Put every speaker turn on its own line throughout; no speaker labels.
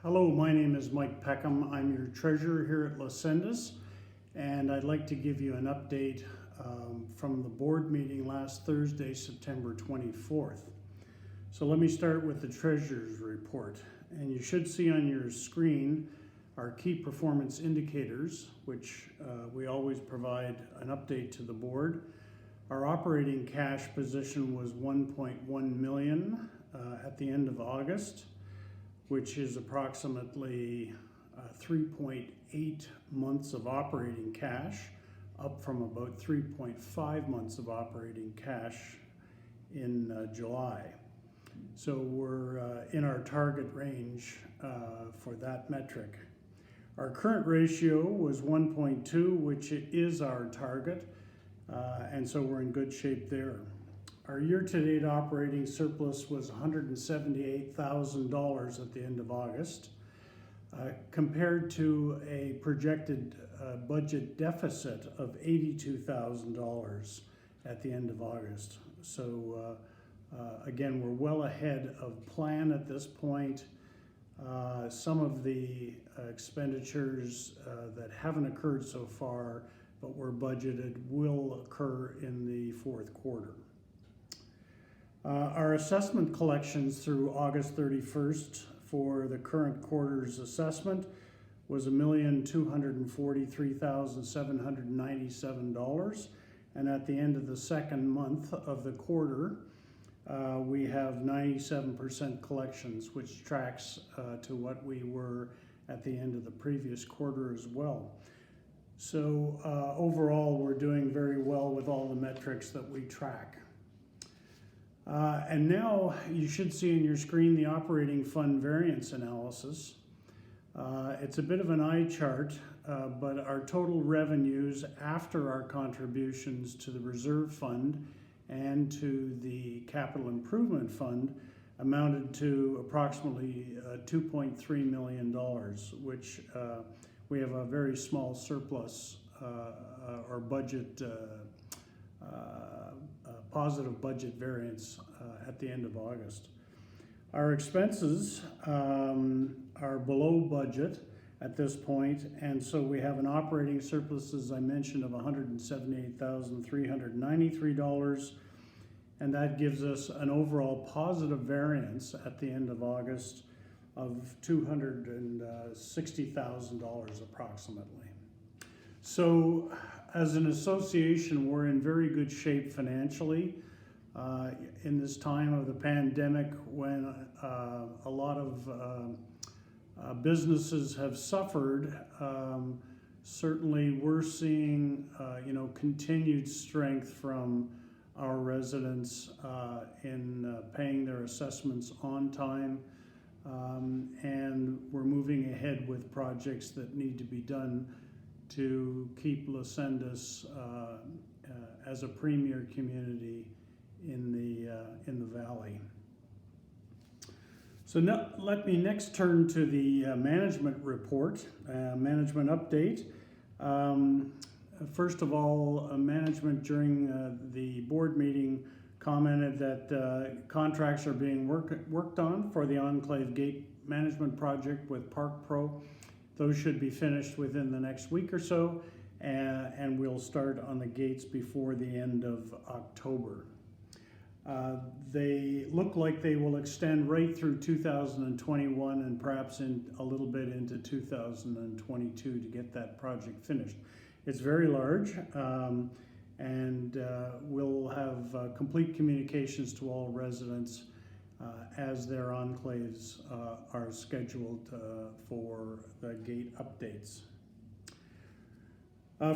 Hello, my name is Mike Peckham. I'm your treasurer here at Lascendis, and I'd like to give you an update from the board meeting last Thursday, September 24th. So let me start with the treasurer's report. And you should see on your screen our key performance indicators, which we always provide an update to the board. Our operating cash position was $1.1 million at the end of August, which is approximately 3.8 months of operating cash, up from about 3.5 months of operating cash in July. So we're in our target range for that metric. Our current ratio was 1.2, which is our target, and so we're in good shape there. Our year-to-date operating surplus was $178,000 at the end of August, compared to a projected budget deficit of $82,000 at the end of August. So again, we're well ahead of plan at this point. Some of the expenditures that haven't occurred so far, but were budgeted, will occur in the fourth quarter. Our assessment collections through August 31st for the current quarter's assessment was $1,243,797, and at the end of the second month of the quarter, we have 97% collections, which tracks to what we were at the end of the previous quarter as well. So overall, we're doing very well with all the metrics that we track. And now you should see on your screen the operating fund variance analysis. It's a bit of an eye chart, but our total revenues after our contributions to the reserve fund and to the capital improvement fund amounted to approximately $2.3 million, which we have a very small surplus or budget positive budget variance at the end of August. Our expenses are below budget at this point, and so we have an operating surplus, as I mentioned, of $178,393, and that gives us an overall positive variance at the end of August of $260,000 approximately. So as an association, we're in very good shape financially in this time of the pandemic, when a lot of businesses have suffered. Certainly we're seeing continued strength from our residents in paying their assessments on time, and we're moving ahead with projects that need to be done to keep Lascendis as a premier community in the valley. So now let me next turn to the management report, management update. First of all, management during the board meeting commented that contracts are being worked on for the Enclave Gate Management Project with Park Pro. Those should be finished within the next week or so, and we'll start on the gates before the end of October. They look like they will extend right through 2021 and perhaps in a little bit into 2022 to get that project finished. It's very large, and we'll have complete communications to all residents as their enclaves are scheduled for the gate updates.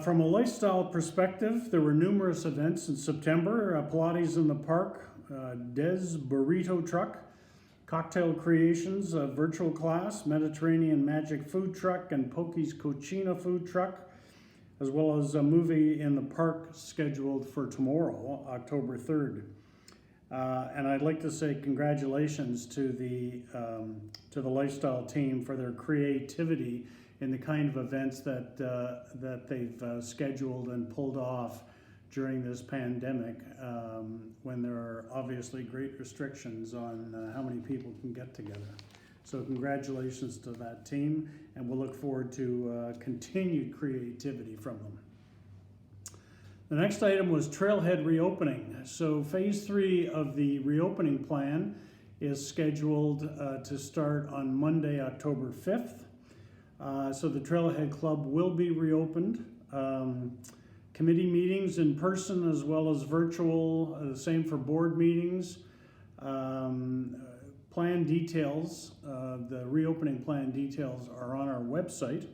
From a lifestyle perspective, there were numerous events in September. Pilates in the Park, Des Burrito Truck, Cocktail Creations, a virtual class, Mediterranean Magic Food Truck, and Pokey's Cochina Food Truck, as well as a movie in the park scheduled for tomorrow, October 3rd. And I'd like to say congratulations to the lifestyle team for their creativity in the kind of events that they've scheduled and pulled off during this pandemic, when there are obviously great restrictions on how many people can get together. So congratulations to that team, and we'll look forward to continued creativity from them. The next item was trailhead reopening. So phase 3 of the reopening plan is scheduled to start on Monday, October 5th. So the Trailhead Club will be reopened. Committee meetings in person as well as virtual, the same for board meetings. Plan details, the reopening plan details are on our website,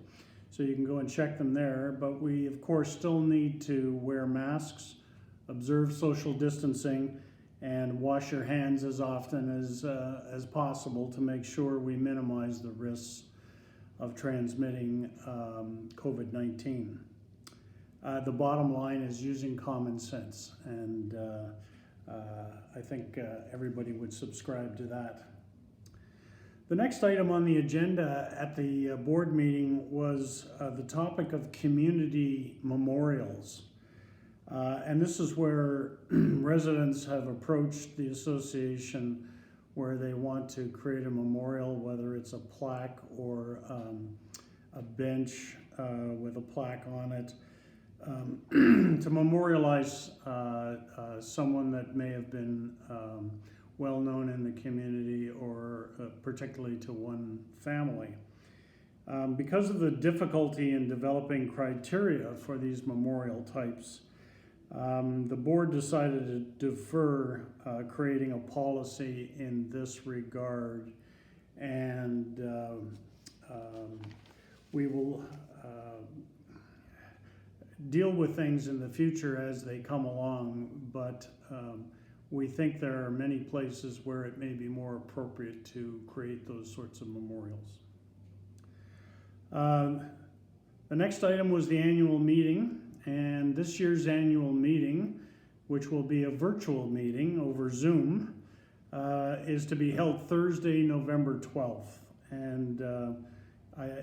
so you can go and check them there. But we, of course, still need to wear masks, observe social distancing, and wash your hands as often as possible to make sure we minimize the risks of transmitting COVID-19. The bottom line is using common sense, and I think everybody would subscribe to that. The next item on the agenda at the board meeting was the topic of community memorials. And this is where residents have approached the association where they want to create a memorial, whether it's a plaque or a bench with a plaque on it, to memorialize someone that may have been well known in the community, or particularly to one family. Because of the difficulty in developing criteria for these memorial types, the board decided to defer creating a policy in this regard, and we will deal with things in the future as they come along, but we think there are many places where it may be more appropriate to create those sorts of memorials. The next item was the annual meeting, and this year's annual meeting, which will be a virtual meeting over Zoom, is to be held Thursday, November 12th. And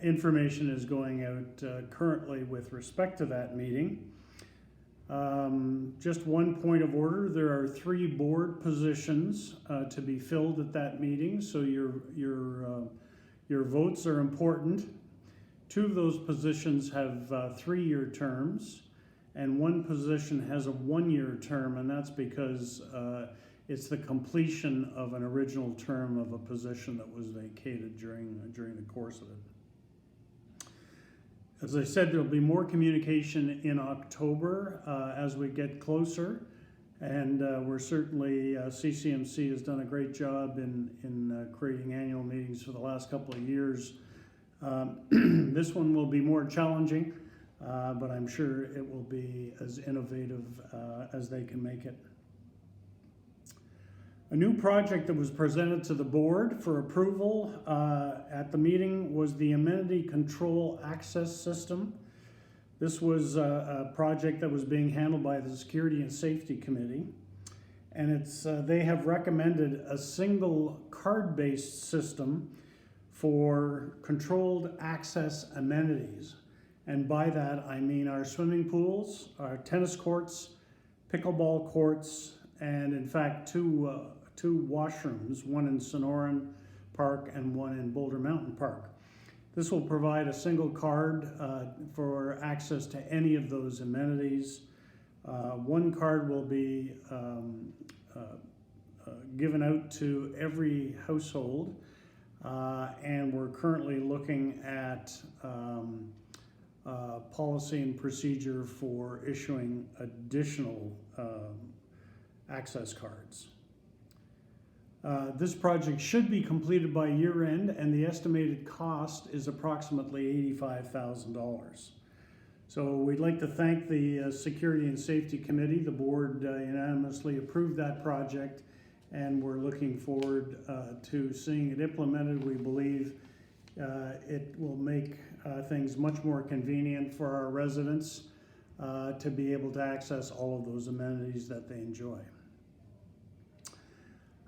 information is going out currently with respect to that meeting. Just one point of order, there are 3 board positions to be filled at that meeting, so your votes are important. 2 of those positions have 3-year terms, and 1 position has a 1-year term, and that's because it's the completion of an original term of a position that was vacated during the course of it. As I said, there'll be more communication in October as we get closer, and we're certainly, CCMC has done a great job in creating annual meetings for the last couple of years. This one will be more challenging, but I'm sure it will be as innovative as they can make it. A new project that was presented to the board for approval at the meeting was the amenity control access system. This was a project that was being handled by the Security and Safety Committee, and they have recommended a single card-based system for controlled access amenities. And by that, I mean our swimming pools, our tennis courts, pickleball courts, and in fact, two washrooms, one in Sonoran Park and one in Boulder Mountain Park. This will provide a single card for access to any of those amenities. One card will be given out to every household, and we're currently looking at policy and procedure for issuing additional access cards. This project should be completed by year end, and the estimated cost is approximately $85,000. So we'd like to thank the Security and Safety Committee. The board unanimously approved that project, and we're looking forward to seeing it implemented. We believe it will make things much more convenient for our residents to be able to access all of those amenities that they enjoy.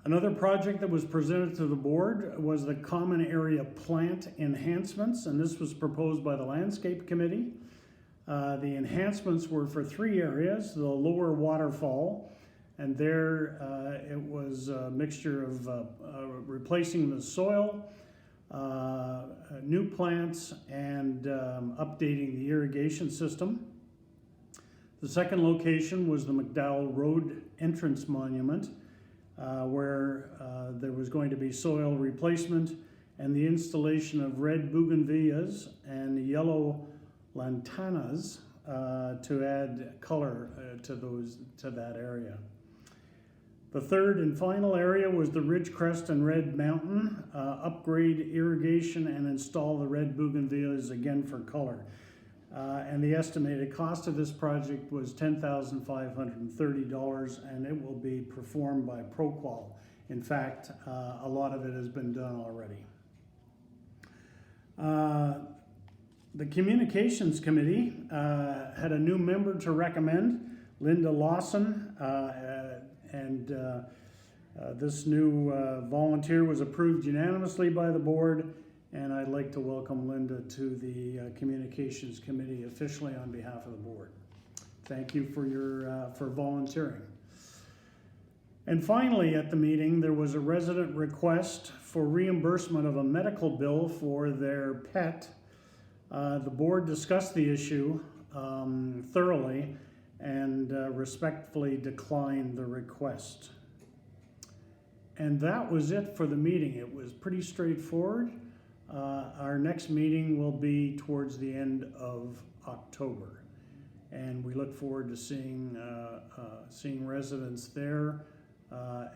Another project that was presented to the board was the common area plant enhancements, and this was proposed by the Landscape Committee. The enhancements were for 3 areas: the lower waterfall, and there it was a mixture of replacing the soil, new plants, and updating the irrigation system. The second location was the McDowell Road entrance monument, where there was going to be soil replacement and the installation of red bougainvilleas and yellow lantanas to add color to that area. The third and final area was the Ridgecrest and Red Mountain, upgrade irrigation and install the red bougainvilleas again for color. And the estimated cost of this project was $10,530, and it will be performed by ProQual. In fact, a lot of it has been done already. The Communications Committee had a new member to recommend, Linda Lawson, and this new volunteer was approved unanimously by the board, and I'd like to welcome Linda to the Communications Committee officially on behalf of the board. Thank you for for volunteering. And finally, at the meeting, there was a resident request for reimbursement of a medical bill for their pet. The board discussed the issue thoroughly and respectfully declined the request. And that was it for the meeting. It was pretty straightforward. Our next meeting will be towards the end of October, and we look forward to seeing residents there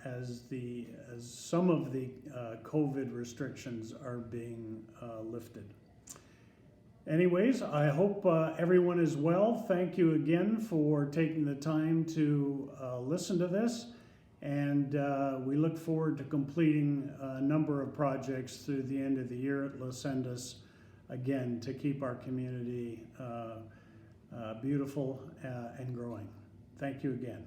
as some of the COVID restrictions are being lifted. Anyways, I hope everyone is well. Thank you again for taking the time to listen to this, and we look forward to completing a number of projects through the end of the year at Los Sendas, again, to keep our community beautiful and growing. Thank you again.